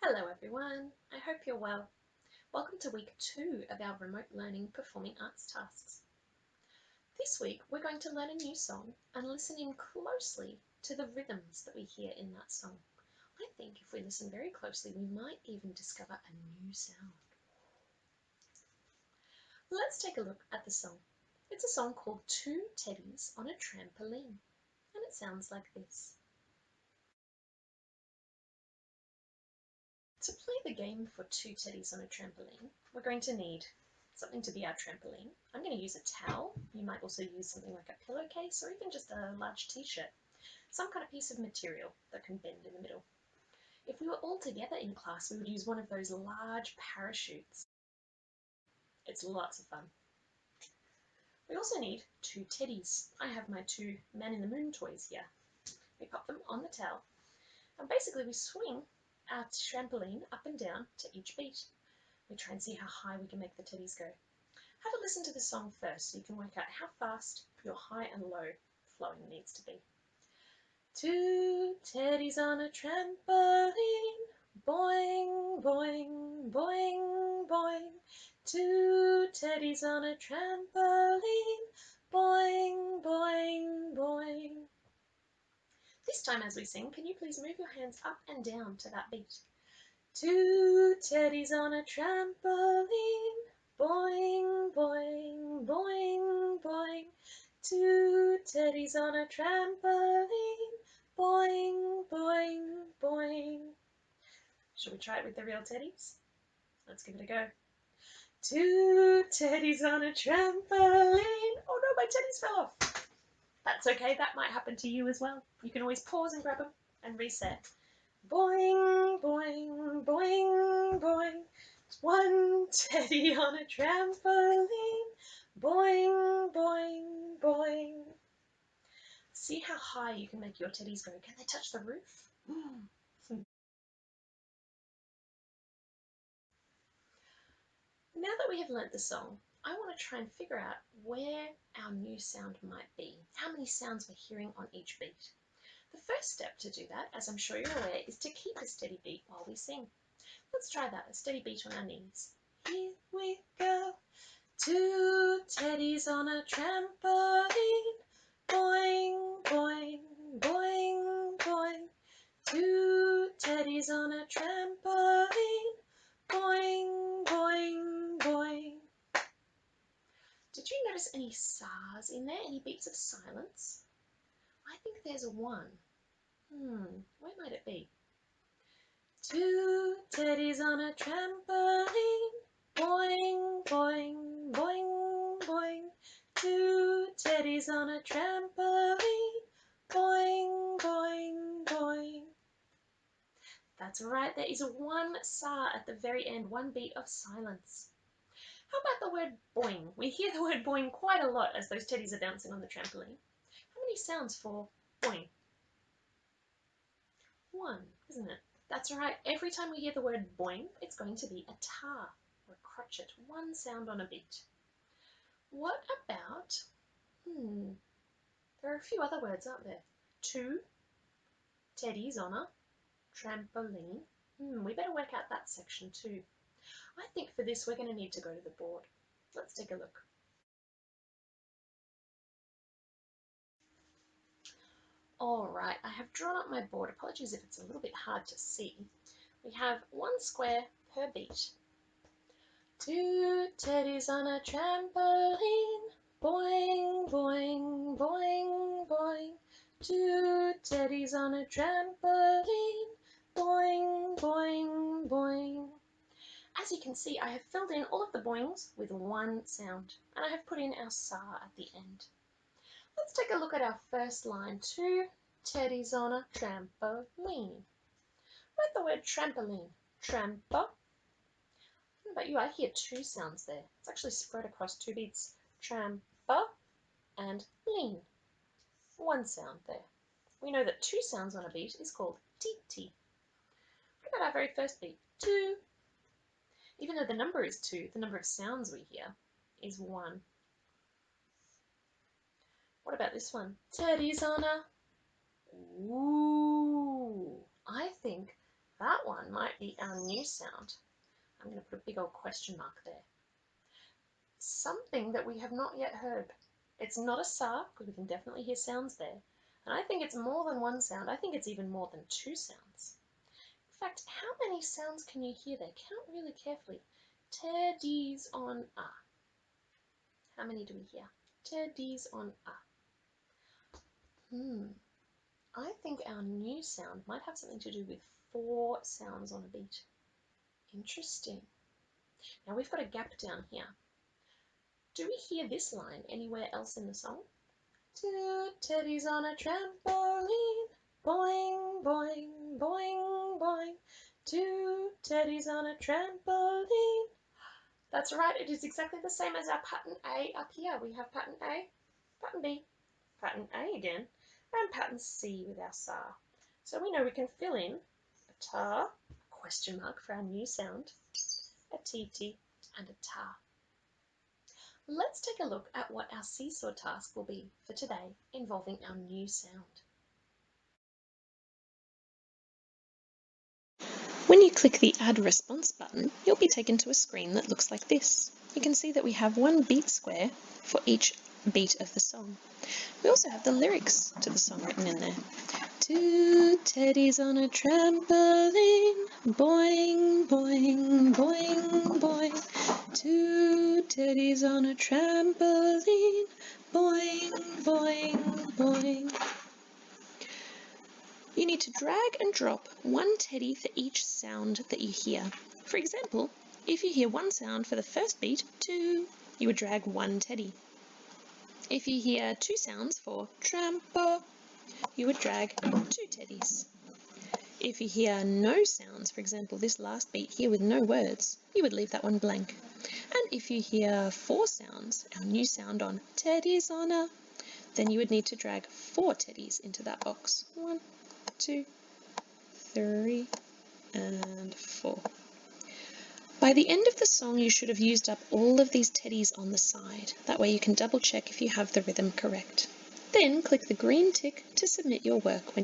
Hello everyone, I hope you're well. Welcome to week 2 of our remote learning performing arts tasks. This week we're going to learn a new song and listen in closely to the rhythms that we hear in that song. I think if we listen very closely we might even discover a new sound. Let's take a look at the song. It's a song called Two Teddies on a Trampoline and it sounds like this. To play the game for Two Teddies on a Trampoline, we're going to need something to be our trampoline. I'm going to use a towel. You might also use something like a pillowcase or even just a large t-shirt. Some kind of piece of material that can bend in the middle. If we were all together in class, we would use one of those large parachutes. It's lots of fun. We also need two teddies. I have my two Man in the Moon toys here. We pop them on the towel and basically we swing our trampoline up and down to each beat. We try and see how high we can make the teddies go. Have a listen to the song first so you can work out how fast your high and low flowing needs to be. Two teddies on a trampoline, boing, boing, boing, boing. Two teddies on a trampoline, boing, boing, boing. This time as we sing, can you please move your hands up and down to that beat? Two teddies on a trampoline, boing, boing, boing, boing. Two teddies on a trampoline, boing, boing, boing. Shall we try it with the real teddies? Let's give it a go. Two teddies on a trampoline. Oh no, my teddies fell off. That's okay, that might happen to you as well. You can always pause and grab them and reset. Boing, boing, boing, boing. One teddy on a trampoline. Boing, boing, boing. See how high you can make your teddies go. Can they touch the roof? Now that we have learnt the song, I want to try and figure out where our new sound might be. How many sounds we're hearing on each beat. The first step to do that, as I'm sure you're aware, is to keep a steady beat while we sing. Let's try that, a steady beat on our knees. Here we go. Two teddies on a trampoline. Boing, boing, boing, boing. Two teddies on a trampoline. Boing, boing, boing. Did you notice any sa's in there? Any beats of silence? I think there's one. Where might it be? Two teddies on a trampoline. Boing, boing, boing, boing. Two teddies on a trampoline. Boing, boing, boing. That's right, there is one sa at the very end, one beat of silence. How about the word boing? We hear the word boing quite a lot as those teddies are bouncing on the trampoline. How many sounds for boing? One, isn't it? That's right, every time we hear the word boing, it's going to be a ta or a crotchet, one sound on a beat. What about, there are a few other words, aren't there? Two teddies on a trampoline. We better work out that section too. I think for this we're going to need to go to the board. Let's take a look. Alright, I have drawn up my board. Apologies if it's a little bit hard to see. We have one square per beat. Two teddies on a trampoline. Boing, boing, boing, boing. Two teddies on a trampoline. Boing, boing, boing. As you can see, I have filled in all of the boings with one sound, and I have put in our sa at the end. Let's take a look at our first line. Two teddies on a trampoline. Write the word trampoline. Trampo. What about you? I hear two sounds there. It's actually spread across two beats. Trampo and lean. One sound there. We know that two sounds on a beat is called ti-ti. What about our very first beat? Two. Even though the number is two, the number of sounds we hear is one. What about this one? Teddy's on a... Ooh. I think that one one might be our new sound. I'm going to put a big old question mark there. Something that we have not yet heard. It's not a sa, because we can definitely hear sounds there. And I think it's more than one sound. I think it's even more than two sounds. In fact, how many sounds can you hear there? Count really carefully. Teddies on a. How many do we hear? Teddies on a. I think our new sound might have something to do with 4 sounds on a beat. Interesting. Now we've got a gap down here. Do we hear this line anywhere else in the song? 2 teddies on a trampoline, boing, boing, boing, boing. 2 teddies on a trampoline. That's right, it is exactly the same as our pattern A up here. We have pattern A, pattern B, pattern A again, and pattern C with our sa. So we know we can fill in a ta, a question mark for our new sound, a tt, and a ta. Let's take a look at what our seesaw task will be for today involving our new sound. When you click the Add Response button, you'll be taken to a screen that looks like this. You can see that we have one beat square for each beat of the song. We also have the lyrics to the song written in there. 2 teddies on a trampoline, boing, boing, boing, boing. 2 teddies on a trampoline, boing, boing, boing. You need to drag and drop one teddy for each sound that you hear. For example, if you hear one sound for the first beat, 2, you would drag one teddy. If you hear 2 sounds for trampo, you would drag 2 teddies. If you hear no sounds, for example, this last beat here with no words, you would leave that one blank. And if you hear 4 sounds, our new sound on teddies on a, then you would need to drag 4 teddies into that box. 1, 2, 3, and 4. By the end of the song, you should have used up all of these teddies on the side. That way you can double check if you have the rhythm correct. Then click the green tick to submit your work when